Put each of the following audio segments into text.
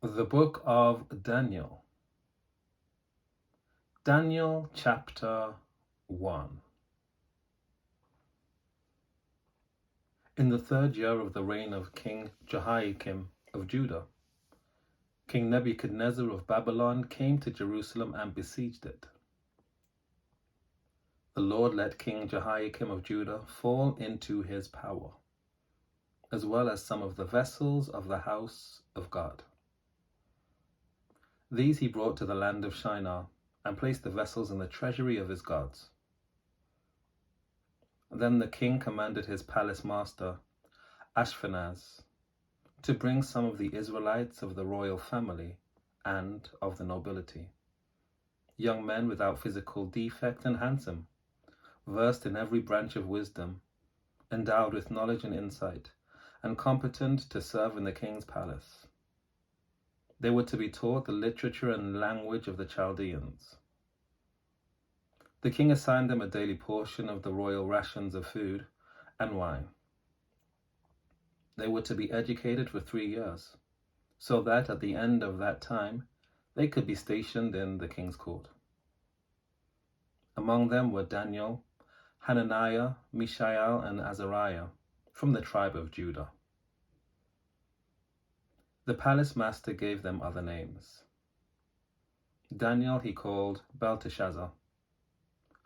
The Book of Daniel. Daniel chapter 1. In the 3rd year of the reign of King Jehoiakim of Judah, King Nebuchadnezzar of Babylon came to Jerusalem and besieged it. The Lord let King Jehoiakim of Judah fall into his power, as well as some of the vessels of the house of God. These he brought to the land of Shinar, and placed the vessels in the treasury of his gods. Then the king commanded his palace master, Ashpenaz, to bring some of the Israelites of the royal family and of the nobility, young men without physical defect and handsome, versed in every branch of wisdom, endowed with knowledge and insight, and competent to serve in the king's palace. They were to be taught the literature and language of the Chaldeans. The king assigned them a daily portion of the royal rations of food and wine. They were to be educated for 3 years, so that at the end of that time they could be stationed in the king's court. Among them were Daniel, Hananiah, Mishael, and Azariah from the tribe of Judah. The palace master gave them other names. Daniel he called Belteshazzar.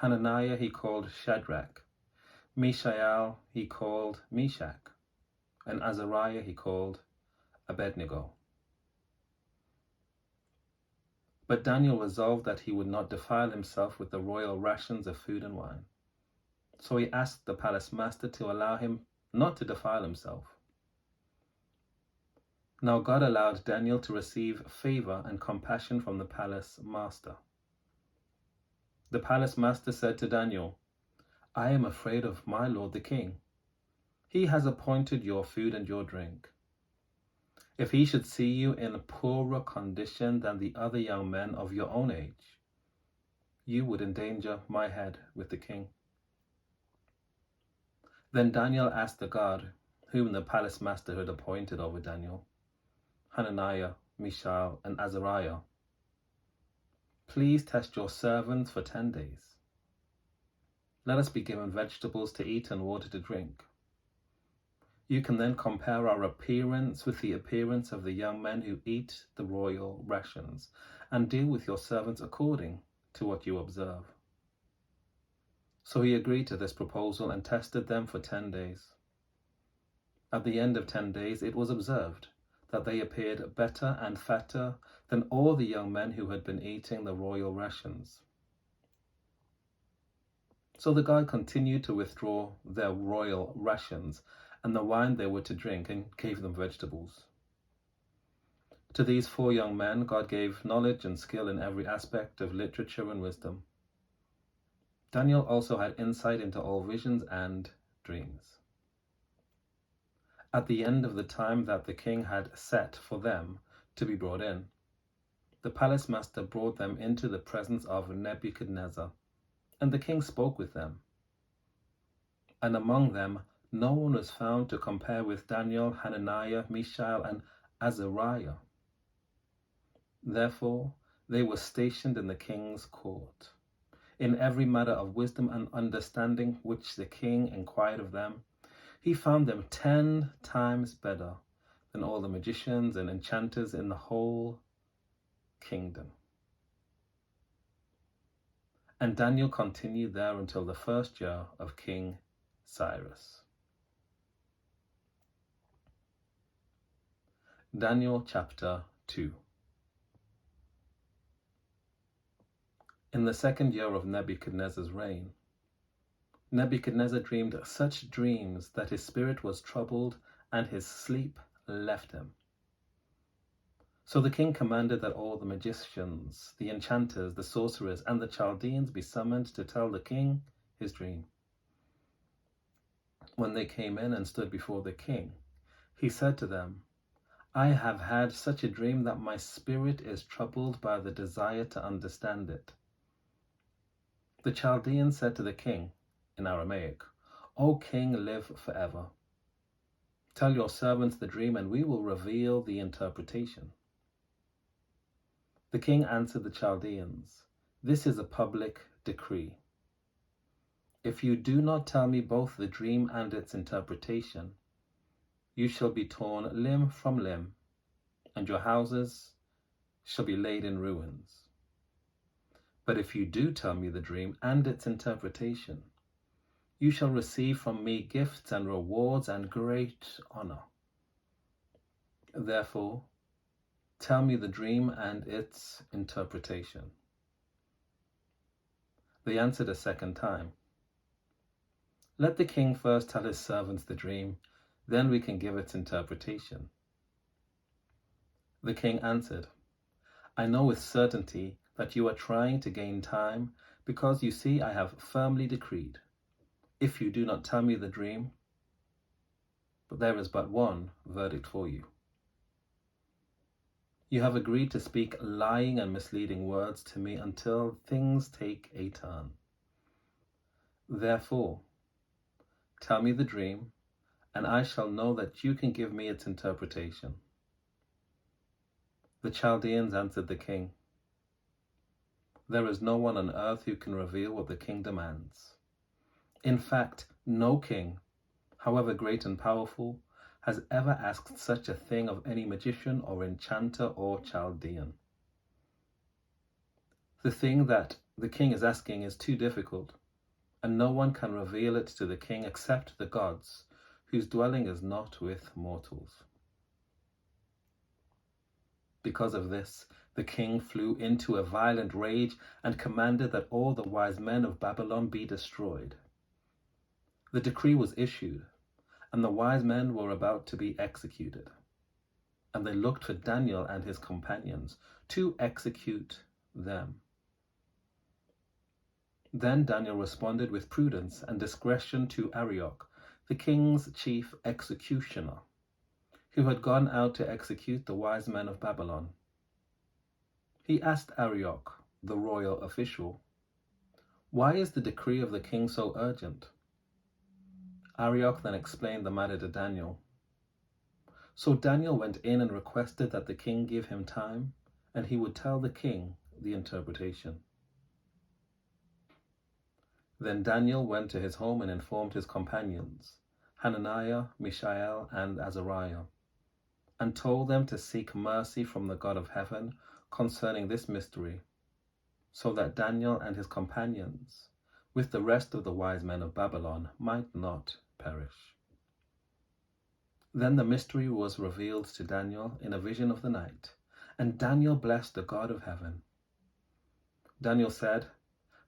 Hananiah he called Shadrach. Mishael he called Meshach. And Azariah he called Abednego. But Daniel resolved that he would not defile himself with the royal rations of food and wine. So he asked the palace master to allow him not to defile himself. Now God allowed Daniel to receive favor and compassion from the palace master. The palace master said to Daniel, "I am afraid of my lord the king. He has appointed your food and your drink. If he should see you in a poorer condition than the other young men of your own age, you would endanger my head with the king." Then Daniel asked the God, whom the palace master had appointed over Daniel, Hananiah, Mishael, and Azariah, "Please test your servants for 10 days. Let us be given vegetables to eat and water to drink. You can then compare our appearance with the appearance of the young men who eat the royal rations, and deal with your servants according to what you observe." So he agreed to this proposal and tested them for 10 days. At the end of 10 days, it was observed that they appeared better and fatter than all the young men who had been eating the royal rations. So the God continued to withdraw their royal rations and the wine they were to drink, and gave them vegetables. To these 4 young men, God gave knowledge and skill in every aspect of literature and wisdom. Daniel also had insight into all visions and dreams. At the end of the time that the king had set for them to be brought in, the palace master brought them into the presence of Nebuchadnezzar, and the king spoke with them. And among them no one was found to compare with Daniel, Hananiah, Mishael, and Azariah. Therefore they were stationed in the king's court. In every matter of wisdom and understanding which the king inquired of them, he found them 10 times better than all the magicians and enchanters in the whole kingdom. And Daniel continued there until the 1st year of King Cyrus. Daniel chapter 2. In the 2nd year of Nebuchadnezzar's reign, Nebuchadnezzar dreamed such dreams that his spirit was troubled and his sleep left him. So the king commanded that all the magicians, the enchanters, the sorcerers, and the Chaldeans be summoned to tell the king his dream. When they came in and stood before the king, he said to them, "I have had such a dream that my spirit is troubled by the desire to understand it." The Chaldeans said to the king, in Aramaic, "O king, live forever. Tell your servants the dream, and we will reveal the interpretation." The king answered the Chaldeans, "This is a public decree. If you do not tell me both the dream and its interpretation, you shall be torn limb from limb, and your houses shall be laid in ruins. But if you do tell me the dream and its interpretation, you shall receive from me gifts and rewards and great honor. Therefore, tell me the dream and its interpretation." They answered a second time, "Let the king first tell his servants the dream, then we can give its interpretation." The king answered, "I know with certainty that you are trying to gain time, because you see I have firmly decreed, if you do not tell me the dream, but there is but one verdict for you. You have agreed to speak lying and misleading words to me until things take a turn. Therefore, tell me the dream, and I shall know that you can give me its interpretation." The Chaldeans answered the king, "There is no one on earth who can reveal what the king demands. In fact, no king, however great and powerful, has ever asked such a thing of any magician or enchanter or Chaldean. The thing that the king is asking is too difficult, and no one can reveal it to the king except the gods, whose dwelling is not with mortals." Because of this, the king flew into a violent rage and commanded that all the wise men of Babylon be destroyed. The decree was issued, and the wise men were about to be executed. And they looked for Daniel and his companions to execute them. Then Daniel responded with prudence and discretion to Arioch, the king's chief executioner, who had gone out to execute the wise men of Babylon. He asked Arioch, the royal official, "Why is the decree of the king so urgent?" Arioch then explained the matter to Daniel. So Daniel went in and requested that the king give him time, and he would tell the king the interpretation. Then Daniel went to his home and informed his companions, Hananiah, Mishael, and Azariah, and told them to seek mercy from the God of heaven concerning this mystery, so that Daniel and his companions, with the rest of the wise men of Babylon, might not perish. Then the mystery was revealed to Daniel in a vision of the night, and Daniel blessed the God of heaven. Daniel said,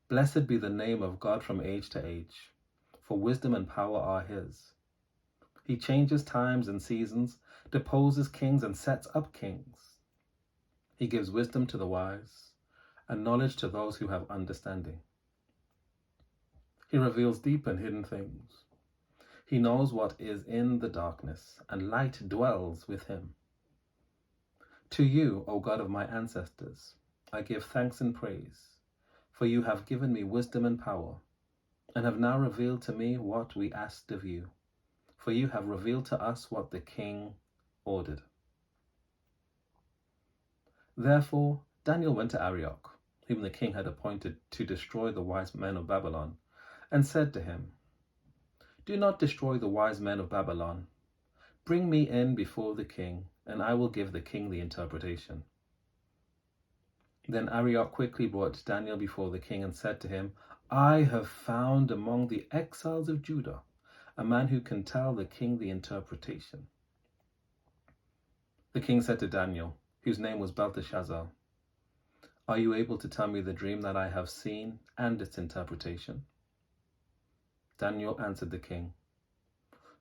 "Blessed be the name of God from age to age, for wisdom and power are his. He changes times and seasons, deposes kings and sets up kings. He gives wisdom to the wise and knowledge to those who have understanding. He reveals deep and hidden things. He knows what is in the darkness, and light dwells with him. To you, O God of my ancestors, I give thanks and praise, for you have given me wisdom and power, and have now revealed to me what we asked of you, for you have revealed to us what the king ordered." Therefore Daniel went to Arioch, whom the king had appointed to destroy the wise men of Babylon, and said to him, "Do not destroy the wise men of Babylon. Bring me in before the king, and I will give the king the interpretation." Then Arioch quickly brought Daniel before the king and said to him, "I have found among the exiles of Judah a man who can tell the king the interpretation." The king said to Daniel, whose name was Belteshazzar, "Are you able to tell me the dream that I have seen and its interpretation?" Daniel answered the king,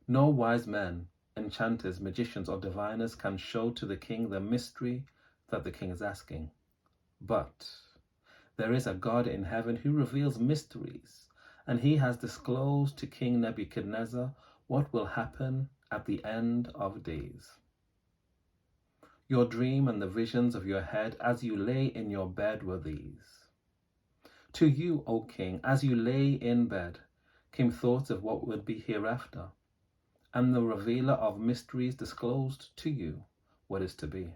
"No wise men, enchanters, magicians, or diviners can show to the king the mystery that the king is asking. But there is a God in heaven who reveals mysteries, and he has disclosed to King Nebuchadnezzar what will happen at the end of days. Your dream and the visions of your head as you lay in your bed were these. To you, O king, as you lay in bed, came thoughts of what would be hereafter, and the revealer of mysteries disclosed to you what is to be.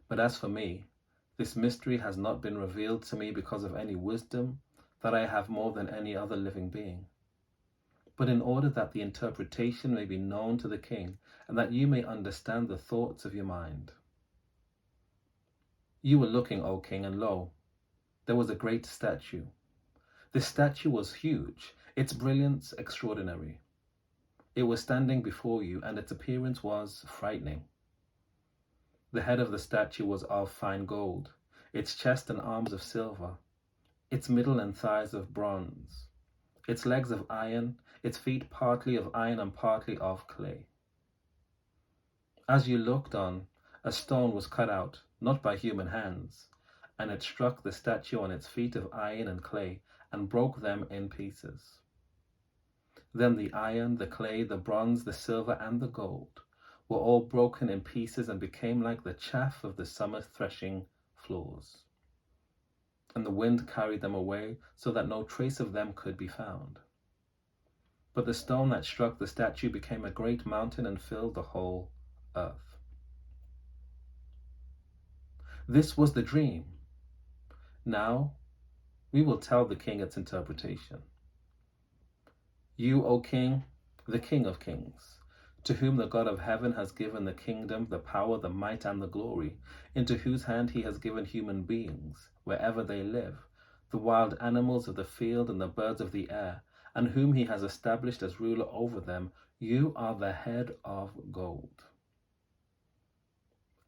But as for me, this mystery has not been revealed to me because of any wisdom that I have more than any other living being, but in order that the interpretation may be known to the king, and that you may understand the thoughts of your mind. You were looking, O king, and lo, there was a great statue. This statue was huge, its brilliance extraordinary. It was standing before you, and its appearance was frightening. The head of the statue was of fine gold, its chest and arms of silver, its middle and thighs of bronze, its legs of iron, its feet partly of iron and partly of clay. As you looked on, a stone was cut out, not by human hands, and it struck the statue on its feet of iron and clay, and broke them in pieces. Then the iron, the clay, the bronze, the silver, and the gold were all broken in pieces and became like the chaff of the summer threshing floors. And the wind carried them away, so that no trace of them could be found. But the stone that struck the statue became a great mountain and filled the whole earth. This was the dream. Now we will tell the king its interpretation. You, O king, the King of kings, to whom the God of heaven has given the kingdom, the power, the might, and the glory, into whose hand he has given human beings, wherever they live, the wild animals of the field and the birds of the air, and whom he has established as ruler over them, you are the head of gold.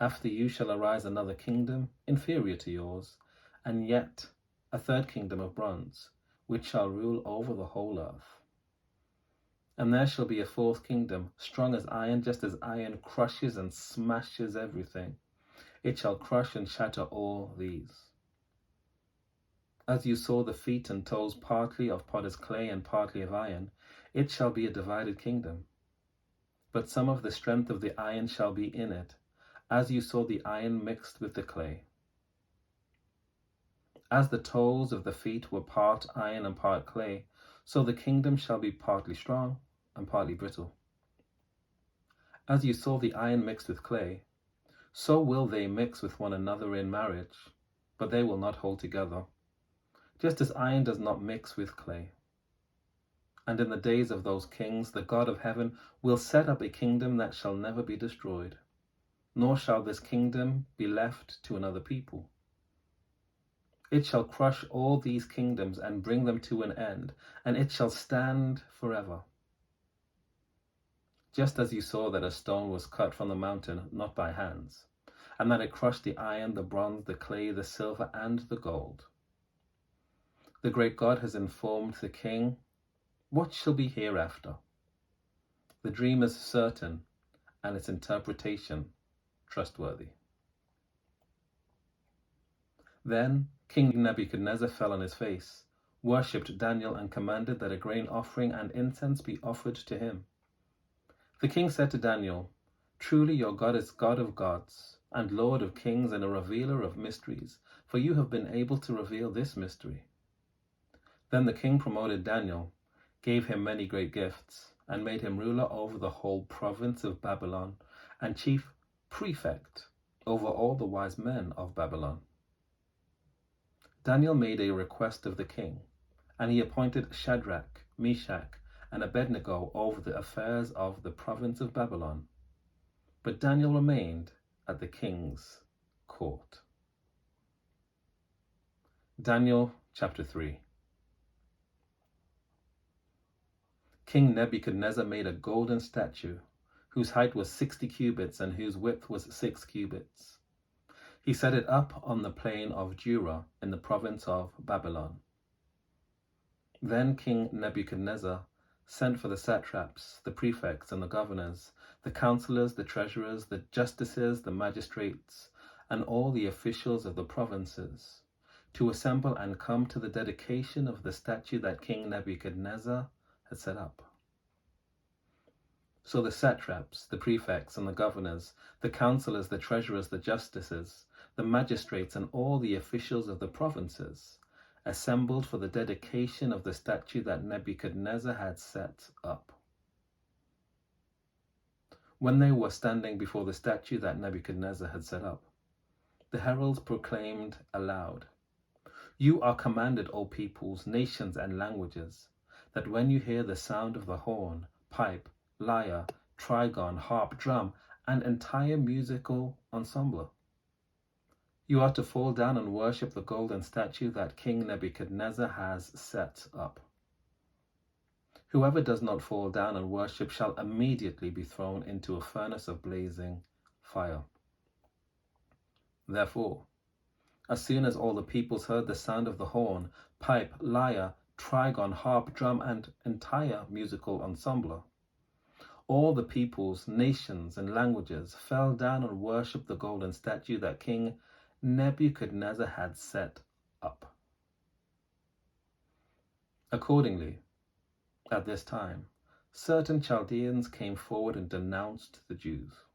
After you shall arise another kingdom, inferior to yours, and yet a third kingdom of bronze, which shall rule over the whole earth. And there shall be a fourth kingdom, strong as iron, just as iron crushes and smashes everything. It shall crush and shatter all these. As you saw the feet and toes partly of potter's clay and partly of iron, it shall be a divided kingdom. But some of the strength of the iron shall be in it, as you saw the iron mixed with the clay. As the toes of the feet were part iron and part clay, so the kingdom shall be partly strong and partly brittle. As you saw the iron mixed with clay, so will they mix with one another in marriage, but they will not hold together, just as iron does not mix with clay. And in the days of those kings, the God of heaven will set up a kingdom that shall never be destroyed, nor shall this kingdom be left to another people. It shall crush all these kingdoms and bring them to an end, and it shall stand forever. Just as you saw that a stone was cut from the mountain, not by hands, and that it crushed the iron, the bronze, the clay, the silver, and the gold. The great God has informed the king what shall be hereafter. The dream is certain, and its interpretation trustworthy. Then King Nebuchadnezzar fell on his face, worshipped Daniel, and commanded that a grain offering and incense be offered to him. The king said to Daniel, "Truly your God is God of gods, and Lord of kings, and a revealer of mysteries, for you have been able to reveal this mystery." Then the king promoted Daniel, gave him many great gifts, and made him ruler over the whole province of Babylon, and chief prefect over all the wise men of Babylon. Daniel made a request of the king, and he appointed Shadrach, Meshach, and Abednego over the affairs of the province of Babylon. But Daniel remained at the king's court. Daniel chapter 3. King Nebuchadnezzar made a golden statue, whose height was 60 cubits and whose width was 6 cubits. He set it up on the plain of Dura in the province of Babylon. Then King Nebuchadnezzar sent for the satraps, the prefects, and the governors, the counselors, the treasurers, the justices, the magistrates, and all the officials of the provinces, to assemble and come to the dedication of the statue that King Nebuchadnezzar had set up. So the satraps, the prefects, and the governors, the counselors, the treasurers, the justices, the magistrates, and all the officials of the provinces assembled for the dedication of the statue that Nebuchadnezzar had set up. When they were standing before the statue that Nebuchadnezzar had set up, the heralds proclaimed aloud, "You are commanded, O peoples, nations, and languages, that when you hear the sound of the horn, pipe, lyre, trigon, harp, drum, and entire musical ensemble, you are to fall down and worship the golden statue that King Nebuchadnezzar has set up. Whoever does not fall down and worship shall immediately be thrown into a furnace of blazing fire." Therefore, as soon as all the peoples heard the sound of the horn, pipe, lyre, trigon, harp, drum, and entire musical ensemble, all the peoples, nations, and languages fell down and worshipped the golden statue that King Nebuchadnezzar had set up. Accordingly, at this time, certain Chaldeans came forward and denounced the Jews.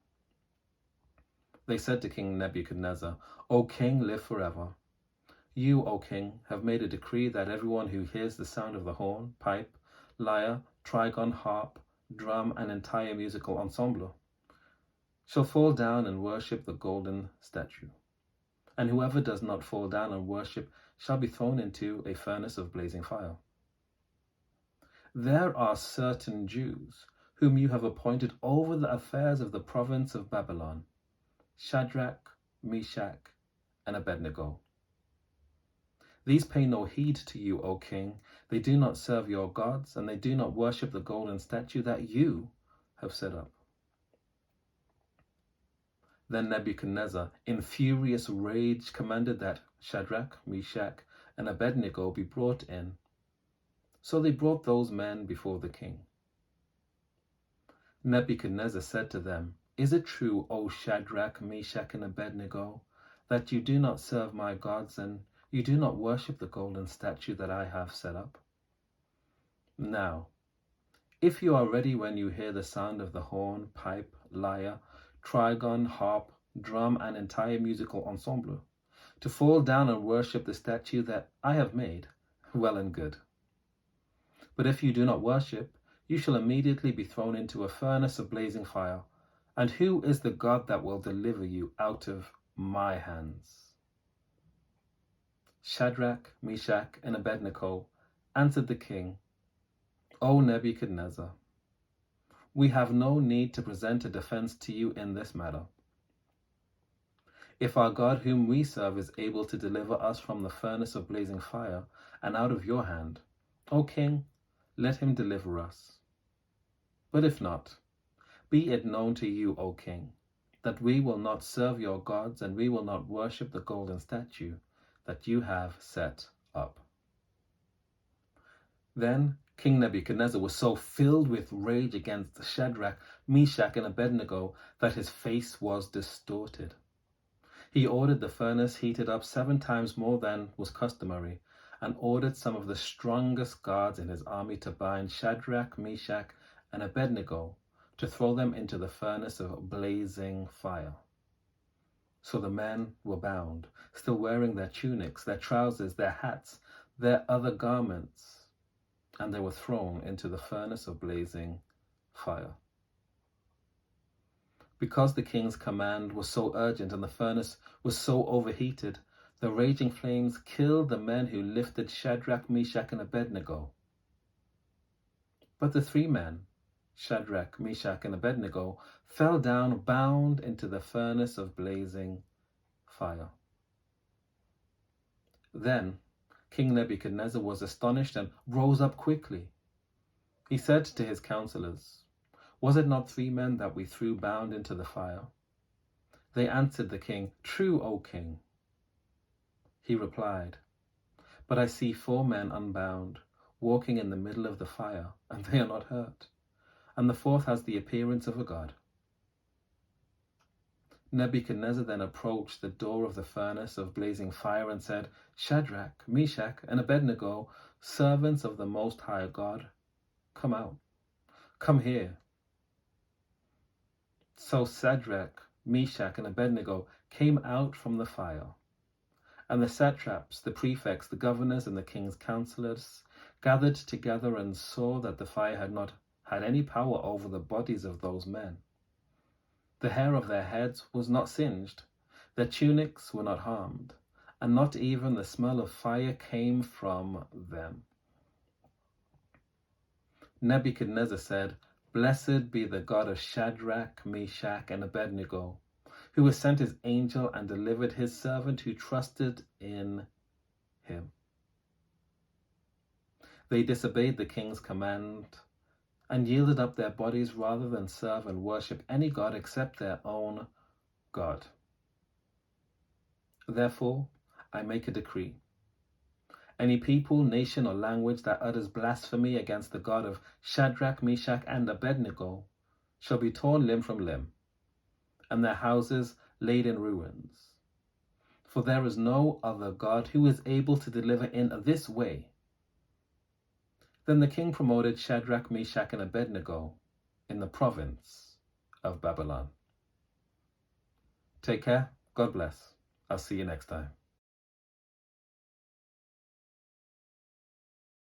They said to King Nebuchadnezzar, "O king, live forever. You, O king, have made a decree that everyone who hears the sound of the horn, pipe, lyre, trigon, harp, drum, and entire musical ensemble shall fall down and worship the golden statue. And whoever does not fall down and worship shall be thrown into a furnace of blazing fire. There are certain Jews whom you have appointed over the affairs of the province of Babylon, Shadrach, Meshach, and Abednego. These pay no heed to you, O king. They do not serve your gods, and they do not worship the golden statue that you have set up." Then Nebuchadnezzar, in furious rage, commanded that Shadrach, Meshach, and Abednego be brought in. So they brought those men before the king. Nebuchadnezzar said to them, "Is it true, O Shadrach, Meshach, and Abednego, that you do not serve my gods and you do not worship the golden statue that I have set up? Now, if you are ready when you hear the sound of the horn, pipe, lyre, trigon, harp, drum, and entire musical ensemble, to fall down and worship the statue that I have made, well and good. But if you do not worship, you shall immediately be thrown into a furnace of blazing fire. And who is the God that will deliver you out of my hands?" Shadrach, Meshach, and Abednego answered the king, "O Nebuchadnezzar, we have no need to present a defense to you in this matter. If our God whom we serve is able to deliver us from the furnace of blazing fire and out of your hand, O king, let him deliver us. But if not, be it known to you, O king, that we will not serve your gods and we will not worship the golden statue that you have set up." Then King Nebuchadnezzar was so filled with rage against Shadrach, Meshach, and Abednego that his face was distorted. He ordered the furnace heated up 7 times more than was customary, and ordered some of the strongest guards in his army to bind Shadrach, Meshach, and Abednego, to throw them into the furnace of blazing fire. So the men were bound, still wearing their tunics, their trousers, their hats, their other garments, and they were thrown into the furnace of blazing fire. Because the king's command was so urgent and the furnace was so overheated, the raging flames killed the men who lifted Shadrach, Meshach, and Abednego. But the 3 men, Shadrach, Meshach, and Abednego, fell down bound into the furnace of blazing fire. Then King Nebuchadnezzar was astonished and rose up quickly. He said to his counselors, "Was it not 3 men that we threw bound into the fire?" They answered the king, "True, O king." He replied, "But I see 4 men unbound, walking in the middle of the fire, and they are not hurt, and the 4th has the appearance of a god." Nebuchadnezzar then approached the door of the furnace of blazing fire and said, "Shadrach, Meshach, and Abednego, servants of the Most High God, come out. Come here." So Shadrach, Meshach, and Abednego came out from the fire. And the satraps, the prefects, the governors, and the king's counselors gathered together and saw that the fire had not had any power over the bodies of those men. The hair of their heads was not singed, Their tunics were not harmed, and not even the smell of fire came from them. Nebuchadnezzar said, "Blessed be the God of Shadrach, Meshach, and Abednego, who has sent his angel and delivered his servant who trusted in him." They disobeyed the king's command and yielded up their bodies rather than serve and worship any god except their own God. Therefore, I make a decree. Any people, nation, or language that utters blasphemy against the God of Shadrach, Meshach, and Abednego shall be torn limb from limb, and their houses laid in ruins. For there is no other God who is able to deliver in this way. Then the king promoted Shadrach, Meshach, and Abednego in the province of Babylon. Take care. God bless. I'll see you next time.